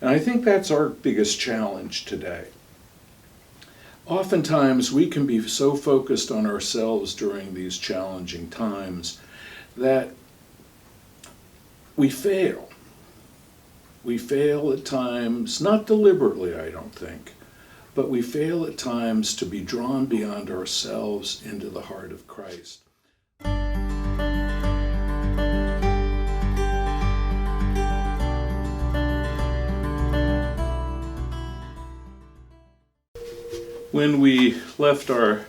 And I think that's our biggest challenge today. Oftentimes we can be so focused on ourselves during these challenging times that we fail. We fail at times, not deliberately, I don't think, but we fail at times to be drawn beyond ourselves into the heart of Christ. When we left our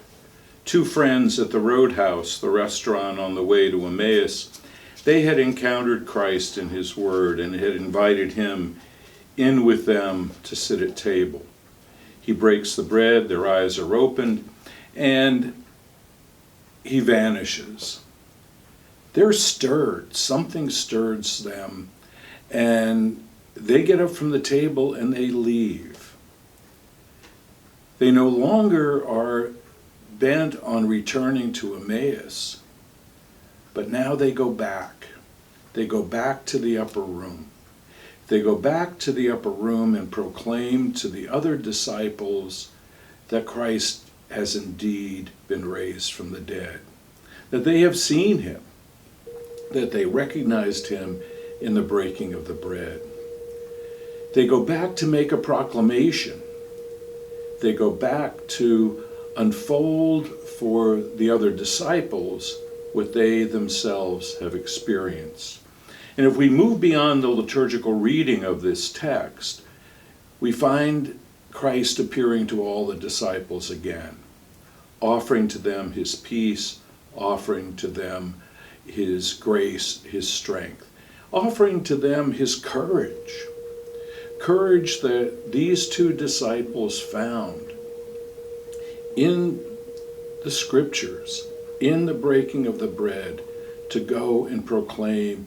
two friends at the Roadhouse, the restaurant on the way to Emmaus, they had encountered Christ in His Word and had invited Him in with them to sit at table. He breaks the bread, their eyes are opened, and He vanishes. They're stirred. Something stirs them, and they get up from the table and they leave. They no longer are bent on returning to Emmaus, but now they go back. They go back to the upper room. They go back to the upper room and proclaim to the other disciples that Christ has indeed been raised from the dead, that they have seen Him, that they recognized Him in the breaking of the bread. They go back to make a proclamation. They go back to unfold for the other disciples what they themselves have experienced. And if we move beyond the liturgical reading of this text, we find Christ appearing to all the disciples again, offering to them His peace, offering to them His grace, His strength, offering to them His courage. Courage that these two disciples found in the Scriptures, in the breaking of the bread, to go and proclaim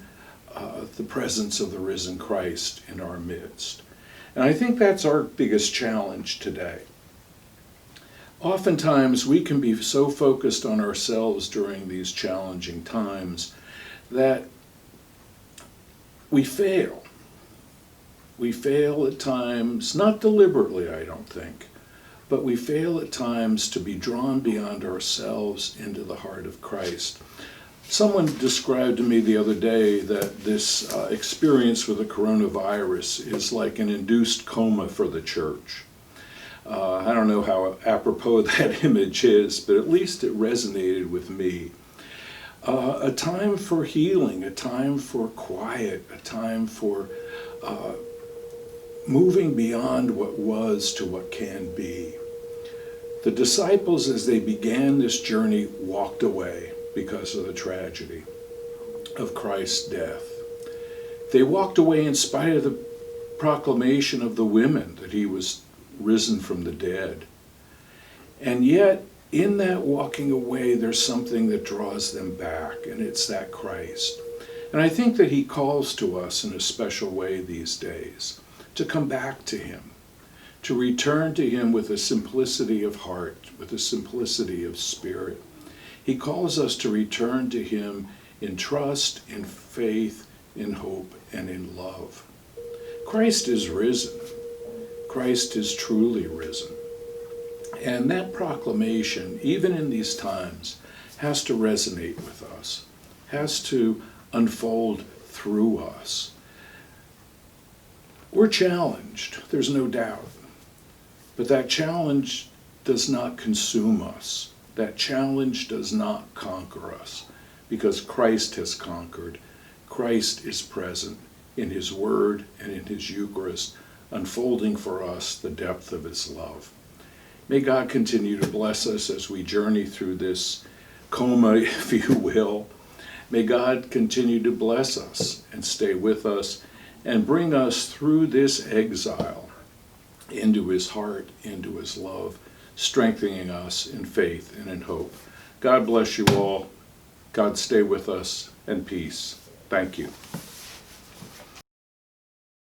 the presence of the risen Christ in our midst. And I think that's our biggest challenge today. Oftentimes we can be so focused on ourselves during these challenging times that we fail. We fail at times, not deliberately, I don't think, but we fail at times to be drawn beyond ourselves into the heart of Christ. Someone described to me the other day that this experience with the coronavirus is like an induced coma for the church. I don't know how apropos that image is, but at least it resonated with me. A time for healing, a time for quiet, a time for moving beyond what was to what can be. The disciples, as they began this journey, walked away because of the tragedy of Christ's death. They walked away in spite of the proclamation of the women that He was risen from the dead. And yet, in that walking away, there's something that draws them back, and it's that Christ. And I think that He calls to us in a special way these days to come back to Him, to return to Him with a simplicity of heart, with a simplicity of spirit. He calls us to return to Him in trust, in faith, in hope, and in love. Christ is risen. Christ is truly risen. And that proclamation, even in these times, has to resonate with us, has to unfold through us. We're challenged, there's no doubt. But that challenge does not consume us. That challenge does not conquer us, because Christ has conquered. Christ is present in His Word and in His Eucharist, unfolding for us the depth of His love. May God continue to bless us as we journey through this coma, if you will. May God continue to bless us and stay with us and bring us through this exile into His heart, into His love, strengthening us in faith and in hope. God bless you all. God stay with us, and peace. Thank you.